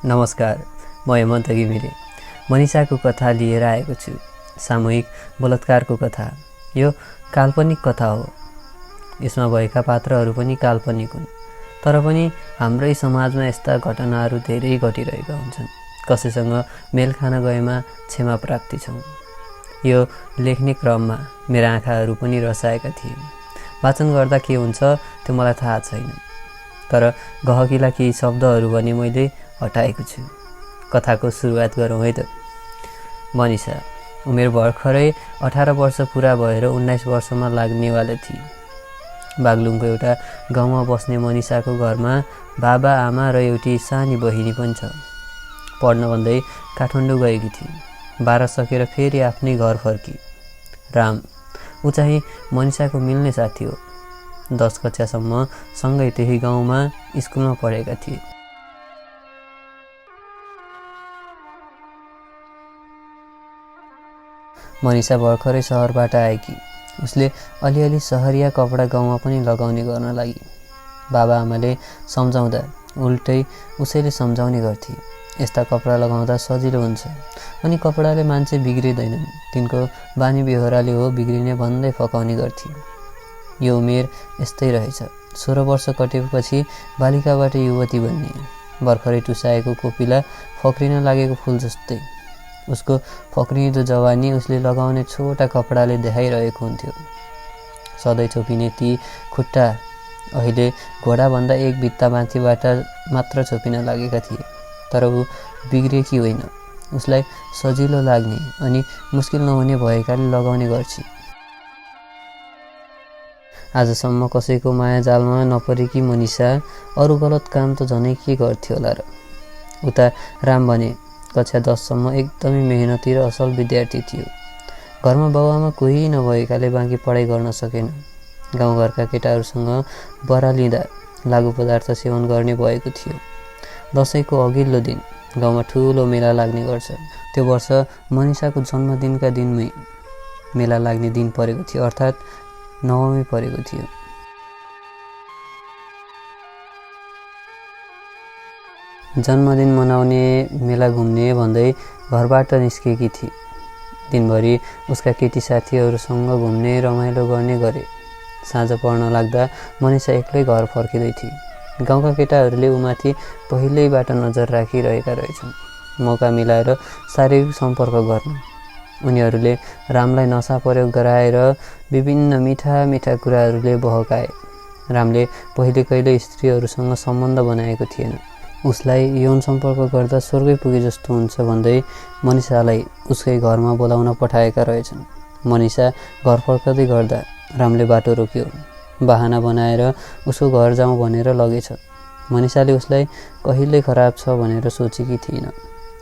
नमस्कार, म हेमन्त घिमिरे मनिषाको कथा लिएर आएको छु। सामूहिक बलात्कारको कथा। यो काल्पनिक कथा हो। यसमा भएका पात्रहरू पनि काल्पनिक हुन्। तर पनि हाम्रै समाजमा यस्ता घटनाहरू धेरै घटिरहेका हुन्छन्। कसैसँग मेल खान गएमा क्षमा प्राप्ति छौँ। यो लेख्ने क्रममा मेरा आँखाहरू पनि रसाएका थिए। वाचन गर्दा के हुन्छ त्यो मलाई थाहा छैन। तर गहकिला केही शब्दहरू भने मैले हटाएको छु। कथाको सुरुवात गरौँ है त। मनिषा उमेर भर्खरै 18 वर्ष पुरा भएर 19 वर्षमा लाग्नेवाला थिए। बागलुङको एउटा गाउँमा बस्ने मनिषाको घरमा बाबा आमा र एउटी सानी बहिनी पनि छ। पढ्न भन्दै काठमाडौँ गएकी थिए। 12 सकेर फेरि आफ्नै घर फर्की। राम ऊ चाहिँ मनिषाको मिल्ने साथी हो। 10 कक्षासम्म सँगै त्यही गाउँमा स्कुलमा पढेका थिए। मनिषा भर्खरै सहरबाट आएकी। उसले अलिअलि सहरिया कपडा गाउँमा पनि लगाउने गर्न लागि। बाबा आमाले सम्झाउँदा उल्टै उसैले सम्झाउने गर्थे। यस्ता कपडा लगाउँदा सजिलो हुन्छ अनि कपडाले मान्छे बिग्रिँदैनन्, तिनको बानी बेहोराले हो बिग्रिने भन्दै फकाउने गर्थे। यो उमेर यस्तै रहेछ। 16 वर्ष कटेपछि बालिकाबाट युवती बन्ने। भर्खरै टुसाएको कोपिला फक्रिन लागेको फुल जस्तै। उसको फक्रिँदो जवानी उसले लगाउने छोटा कपडाले देखाइरहेको हुन्थ्यो। सधैँ छोपिने ती खुट्टा अहिले घोडाभन्दा एक भित्ता माथिबाट मात्र छोपिन लागेका थिए। तर ऊ बिग्रेकी होइन। उसलाई सजिलो लाग्ने अनि मुस्किल नहुने भएकाले लगाउने गर्छ। आजसम्म कसैको माया जालमा नपरेकी मनिषा अरू गलत काम त झनै के गर्थ्यो होला र। उता राम भने कक्षा 10 सम्म एकदमै मेहनती र असल विद्यार्थी थियो। घरमा बाबुआमा कोही नभएकाले बाँकी पढाइ गर्न सकेन। गाउँघरका केटाहरूसँग बरालिँदा लागु पदार्थ सेवन गर्ने भएको थियो। दसैँको अघिल्लो दिन गाउँमा ठुलो मेला लाग्ने गर्छ। त्यो वर्ष मनिषाको जन्मदिनका दिनमै मेला लाग्ने दिन परेको थियो, अर्थात् नवमी परेको थियो। जन्मदिन मनाउने मेला घुम्ने भन्दै घरबाट निस्केकी थिए। दिनभरि उसका केटी साथीहरूसँग घुम्ने रमाइलो गर्ने गरे। साँझ पर्न लाग्दा मनिषा एक्लै घर फर्किँदै थिए। गाउँका केटाहरूले उमाथि पहिल्यैबाट नजर राखिरहेका रहेछन्। मौका मिलाएर शारीरिक सम्पर्क गर्न। उनीहरूले रामलाई नसा प्रयोग गराएर विभिन्न मिठा मिठा कुराहरूले बहकाए। रामले पहिले कहिले स्त्रीहरूसँग सम्बन्ध बनाएको थिएन। उसलाई यौन सम्पर्क गर्दा स्वर्गै पुगे जस्तो हुन्छ भन्दै मनिषालाई उसकै घरमा बोलाउन पठाएका रहेछन्। मनिषा घर फर्कदै गर्दा रामले बाटो रोक्यो। बहाना बनाएर उसको घर जाउँ भनेर लगेछ। मनिषाले उसलाई कहिल्यै खराब छ भनेर सोचेकी थिइन।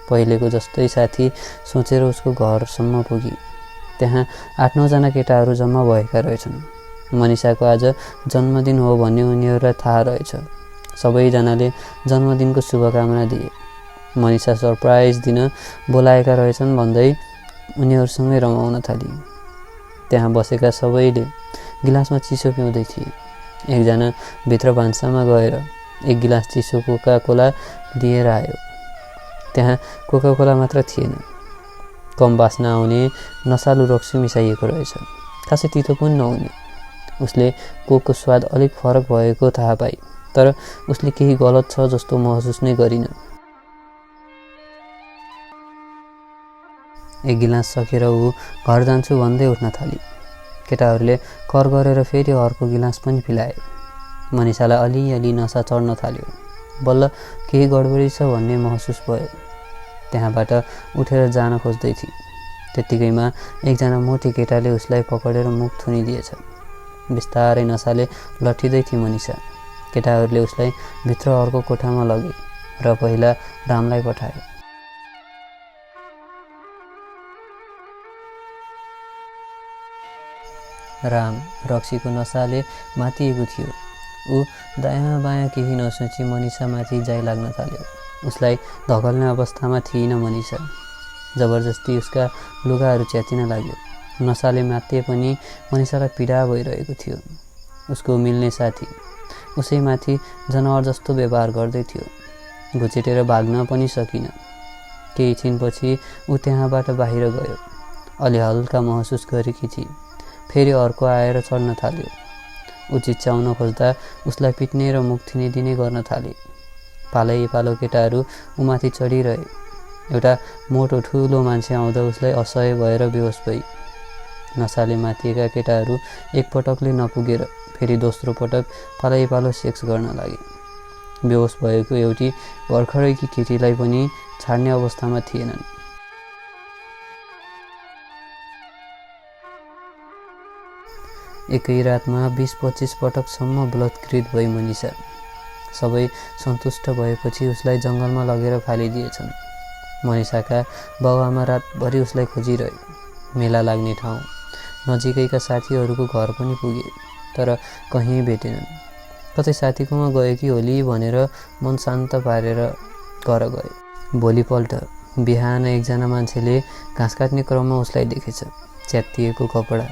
पहिलेको जस्तै साथी सोचेर उसको घरसम्म पुगी। त्यहाँ 8-9 जना केटाहरू जम्मा भएका रहेछन्। मनिषाको आज जन्मदिन हो भन्ने उनीहरूलाई थाहा रहेछ। सबैजनाले जन्मदिनको शुभकामना दिए। मनिषा सरप्राइज दिन बोलाएका रहेछन् भन्दै उनीहरूसँगै रमाउन थाली। त्यहाँ बसेका सबैले गिलासमा चिसो पिउँदै थिए। एकजना भित्र भान्सामा गएर एक गिलास चिसो कोका कोला लिएर आयो। त्यहाँ कोका कोला मात्र थिएन, कम बास्ना आउने नसालु रक्सी मिसाइएको रहेछ। खासै तितो पनि नहुने। उसले कोकको स्वाद अलिक फरक भएको थाहा पाई, तर उसले केही गलत छ जस्तो महसुस नै गरिन। एक गिलास सकेर ऊ घर जान्छु भन्दै उठ्न थाली। केटाहरूले कर गरेर फेरि अर्को गिलास पनि पिलाए। मनिषालाई अलिअलि नसा चढ्न थाल्यो। बल्ल केही गडबडी छ भन्ने महसुस भयो। त्यहाँबाट उठेर जान खोज्दै थिए। त्यत्तिकैमा एकजना मोटी केटाले उसलाई पकडेर मुख थुनिदिएछ। बिस्तारै नसाले लट्ठिँदै थिए मनिषा। केटाहरूले उसलाई भित्र अर्को कोठामा लगे र पहिला रामलाई पठाए। राम रक्सीको नसाले मातिएको थियो। ऊ दायाँ बायाँ केही नसोची मनिषामाथि जाइ लाग्न थाल्यो। उसलाई धकल्ने अवस्थामा थिइन मनिषा। जबरजस्ती उसका लुगाहरू च्यातिन लाग्यो। नसाले मातिए पनि मनिषालाई पीडा भइरहेको थियो। उसको मिल्ने साथी उसैमाथि जनावर जस्तो व्यवहार गर्दै थियो। घुचेटेर भाग्न पनि सकिन। केही छिनपछि ऊ त्यहाँबाट बाहिर गयो। अलि हल्का महसुस गरेकी थिए। फेरि अर्को आएर चढ्न थाल्यो। ऊ चिच्याउन खोज्दा उसलाई पिट्ने र मुख थिनिदिने गर्न थाले। पालो केटाहरू उमाथि चढिरहे। एउटा मोटो ठुलो मान्छे आउँदा उसलाई असह्य भएर बेहोस भई। नसाले माथिएका केटाहरू एकपटकले नपुगेर फेरि दोस्रो पटक पालो सेक्स गर्न लागे। बेहोस भएको एउटी भर्खरैकी केटीलाई पनि छाड्ने अवस्थामा थिएनन्। एकै रातमा 20-25 पटकसम्म बलात्कृत भई मनिषा। सबै सन्तुष्ट भएपछि उसलाई जङ्गलमा लगेर फालिदिएछन्। मनिषाका बाबुआमा रातभरि उसलाई खोजिरहे। मेला लाग्ने ठाउँ, नजिकैका साथीहरूको घर पनि पुगे, तर कहीँ भेटेनन्। कतै साथीकोमा गयो कि होली भनेर मन शान्त पारेर घर गए। भोलिपल्ट बिहान एकजना मान्छेले घाँस काट्ने क्रममा उसलाई देखेछ। च्यातिएको कपडा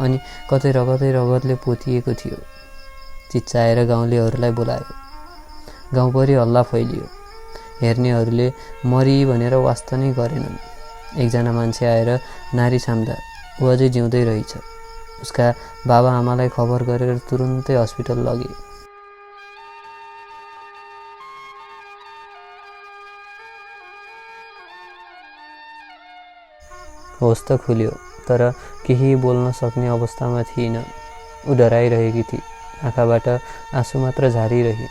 अनि कतै रगतले पोतिएको थियो। चिच्चाएर गाउँलेहरूलाई बोलायो। गाउँभरि हल्ला फैलियो। हेर्नेहरूले मरी भनेर वास्ता नै गरेनन्। एकजना मान्छे आएर नारी छाम्दा ऊ अझै जिउँदै रहेछ। उसका बाबा आमालाई खबर गरेर तुरुन्तै हस्पिटल लगे। होस त खुल्यो, तर केही बोल्न सक्ने अवस्थामा थिइन। ऊ डराइरहेकी थिए। आँखाबाट आँसु मात्र झारिरहे।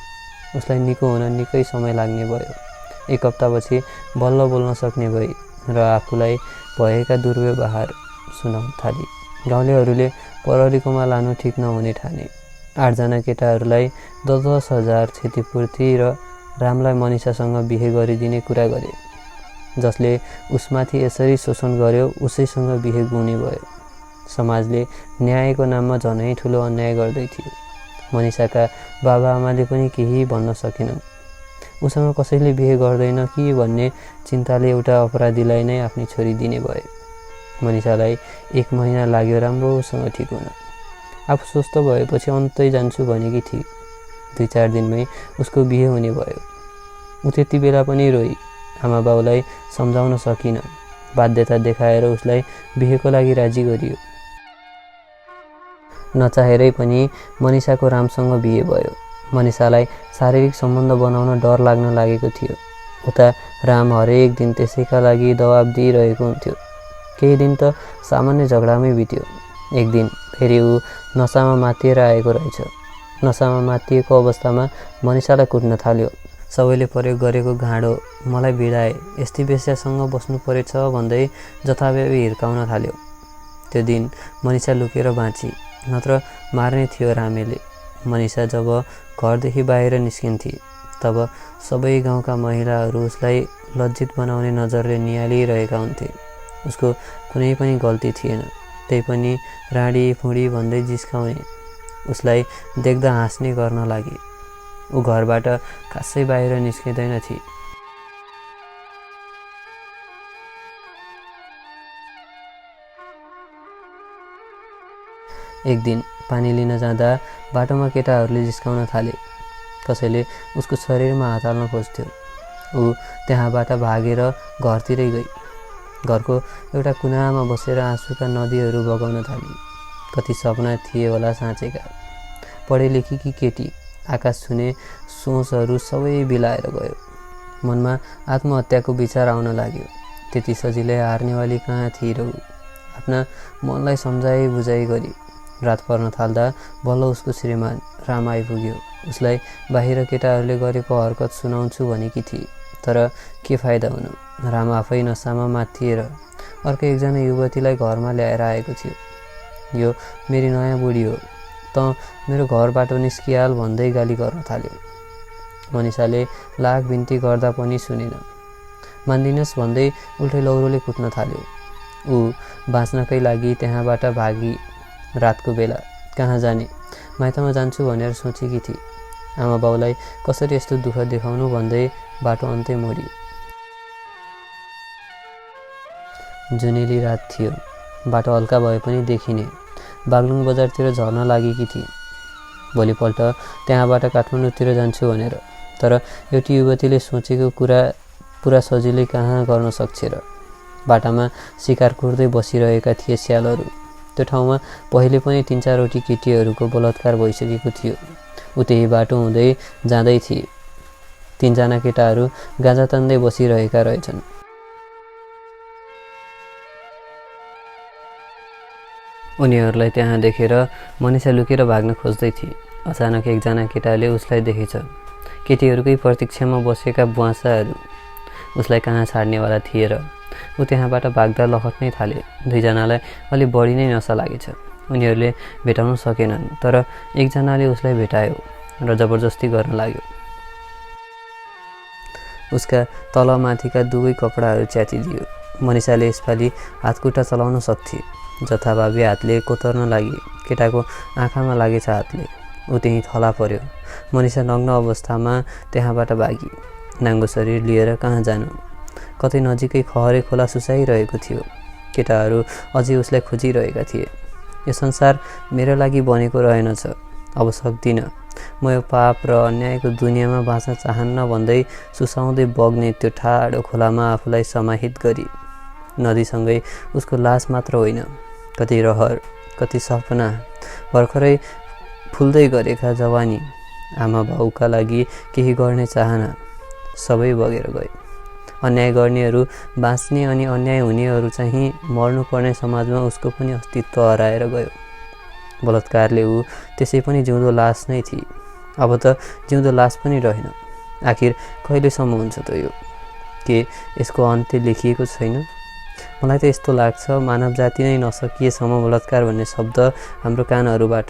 उसलाई निको हुन निकै समय लाग्ने भयो। 1 हप्तापछि बल्ल बोल्न सक्ने भई र आफूलाई भएका दुर्व्यवहार सुनाउन थाले। गाउँलेहरूले प्रहरीकोमा लानु ठिक नहुने ठाने। 8 जना केटाहरूलाई 10,000 क्षतिपूर्ति र रामलाई मनिषासँग बिहे गरिदिने कुरा गरे। जसले उसमाथि यसरी शोषण गर्यो उसैसँग बिहे गुने भयो। समाजले न्यायको नाममा झनै ठुलो अन्याय गर्दै थियो। मनिषाका बाबाआमाले पनि केही भन्न सकेनन्। उसँग कसैले बिहे गर्दैन कि भन्ने चिन्ताले एउटा अपराधीलाई नै आफ्नी छोरी दिने भए। मनिषालाई 1 महिना लाग्यो राम्रोसँग ठिक हुन। आफू स्वस्थ भएपछि अन्तै जान्छु भनेकी थिए। 2-4 दिनमै उसको बिहे हुने भयो। ऊ त्यति बेला पनि रोई। आमा बाउलाई सम्झाउन सकिन। बाध्यता देखाएर उसलाई बिहेको लागि राजी गरियो। नचाहेरै पनि मनिषाको रामसँग बिहे भयो। मनिषालाई शारीरिक सम्बन्ध बनाउन डर लाग्न लागेको थियो। उता राम हरेक दिन त्यसैका लागि दबाब दिइरहेको हुन्थ्यो। केही दिन त सामान्य झगडामै बित्यो। एक दिन फेरि ऊ नसामा मातिएर आएको रहेछ। नसामा मातिएको अवस्थामा मनिषालाई कुट्न थाल्यो। सबैले प्रयोग गरेको घाँडो मलाई भिडाए, यस्तै बेस्यासँग बस्नु परेछ भन्दै जथाभावी हिर्काउन थाल्यो। त्यो दिन मनिषा लुकेर बाँची, नत्र मार्ने थियो रामेले। मनिषा जब घरदेखि बाहिर निस्किन्थे तब सबै गाउँका महिलाहरू उसलाई लज्जित बनाउने नजरले निहालिरहेका हुन्थे। उसको कुनै पनि गल्ती थिएन, त्यही पनि राडी फुडी भन्दै जिस्काउने। उसलाई देख्दा हाँस्ने गर्न लागे। ऊ घरबाट खासै बाहिर निस्किँदैन थिए। एक दिन पानी लिन जाँदा बाटोमा केटाहरूले जिस्काउन थाले। कसैले उसको शरीरमा हात हाल्न खोज्थ्यो। ऊ त्यहाँबाट भागेर घरतिरै गई। घरको एउटा कुनामा बसेर आँसुका नदीहरू बगाउन थाली। कति सपना थिए होला साँचेका। पढेलेखेकी केटी, आकाश छुने सोचहरू सबै बिलाएर गयो। मनमा आत्महत्याको विचार आउन लाग्यो। त्यति सजिलै हार्नेवाली कहाँ थिए र ऊ। आफ्ना मनलाई सम्झाइ बुझाइ गरी रात पर्न थाल्दा बल्ल उसको श्रीमान राम आइपुग्यो। उसलाई बाहिर केटाहरूले गरेको हरकत सुनाउँछु भनेकी थिए, तर के फाइदा हुनु। राम आफै नसामा माथिएर अर्को एकजना युवतीलाई घरमा ल्याएर आएको थियो। यो मेरी नयाँ बुढी हो, त मेरो घरबाट निस्किहाल भन्दै गाली गर्न थाल्यो। मनिषाले लाख बिन्ती गर्दा पनि सुनेन। मान्दिनस् भन्दै उल्टै लौरोले कुट्न थाल्यो। ऊ बाँच्नकै लागि त्यहाँबाट भागी। रातको बेला कहाँ जाने, माइतमा जान्छु भनेर सोचेकी थिए। आमा बाउलाई कसरी यस्तो दुःख देखाउनु भन्दै बाटो अन्तै मोडियो। जुनेली रात थियो। बाटो हल्का भए पनि देखिने। बागलुङ बजारतिर झर्न लागेकी थिए। भोलिपल्ट त्यहाँबाट काठमाडौँतिर जान्छु भनेर तर एउटी युवतीले सोचेको कुरा पुरा सजिलै कहाँ गर्न सक्छ र। बाटामा शिकार कुर्दै बसिरहेका थिए स्यालहरू। त्यो ठाउँमा पहिले पनि 3-4 केटीहरूको बलात्कार भइसकेको थियो। ऊ त्यही बाटो हुँदै जाँदै थिए। 3 जना केटाहरू गाँजा तान्दै बसिरहेका रहेछन्। उनीहरूलाई त्यहाँ देखेर मनिषा लुकेर भाग्न खोज्दै थिए। अचानक एकजना केटाले उसलाई देखेछ। केटीहरूकै प्रतीक्षामा बसेका बुवासाहरू उसलाई कहाँ छाड्नेवाला थिए र। ऊ त्यहाँबाट भाग्दा लखट्नै थाले। 2 जनालाई अलि बढी नै नशा लागेछ। उनीहरूले भेटाउन सकेनन्, तर एकजनाले उसलाई भेटायो र जबरजस्ती गर्न लाग्यो। उसका तलमाथिका दुवै कपडाहरू च्यातिदियो। मनिषाले यसपालि हातखुट्टा चलाउन सक्थे। जथाभावी हातले कोतर्न लागि। केटाको आँखामा लागेछ हातले। ऊ त्यहीँ थला पर्यो। मनिषा नग्न अवस्थामा त्यहाँबाट भागी। नाङ्गो शरीर लिएर कहाँ जानु। कतै नजिकै खहरे खोला सुसाइरहेको थियो। केटाहरू अझै उसलाई खोजिरहेका थिए। यो संसार मेरो लागि बनेको रहेनछ। अब सक्दिनँ। म यो पाप र अन्यायको दुनियाँमा बाँच्न चाहन्न भन्दै सुसाउँदै बग्ने त्यो ठाडो खोलामा आफूलाई समाहित गरी। नदीसँगै उसको लास मात्र होइन, कति रहर, कति सपना, भर्खरै फुल्दै गरेका जवानी, आमा बाउका लागि केही गर्ने चाहना, सबै बगेर गए। अन्याय गर्नेहरू बाँच्ने अनि अन्याय हुनेहरू चाहिँ मर्नुपर्ने समाजमा उसको पनि अस्तित्व हराएर गयो। बलात्कारले ऊ त्यसै पनि जिउँदो लास नै थिए। अब त जिउँदो लास पनि रहेन। आखिर कहिलेसम्म हुन्छ त यो? के यसको अन्त्य लेखिएको छैन? मलाई त यस्तो लाग्छ, मानव जाति नै नसकिएसम्म बलात्कार भन्ने शब्द हाम्रो कानहरूबाट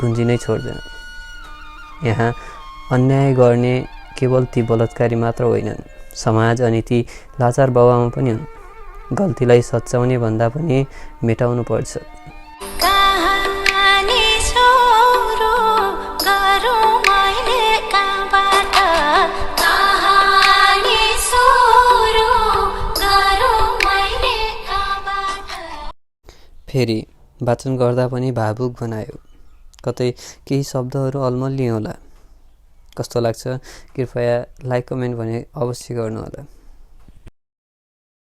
गुन्जिनै छोड्दैन। यहाँ अन्याय गर्ने केवल ती बलात्कारी मात्र होइनन्, समाज अनि ती लाचार बाबुआमा पनि हुन्। गल्तीलाई सच्याउने भन्दा पनि मेटाउनु पर्छ। फेरि वाचन गर्दा पनि भावुक बनायो। कतै केही शब्दहरू अल्मलिए होला। कस्तो लाग्छ कृपया लाइक कमेन्ट भने अवश्य गर्नुहोला।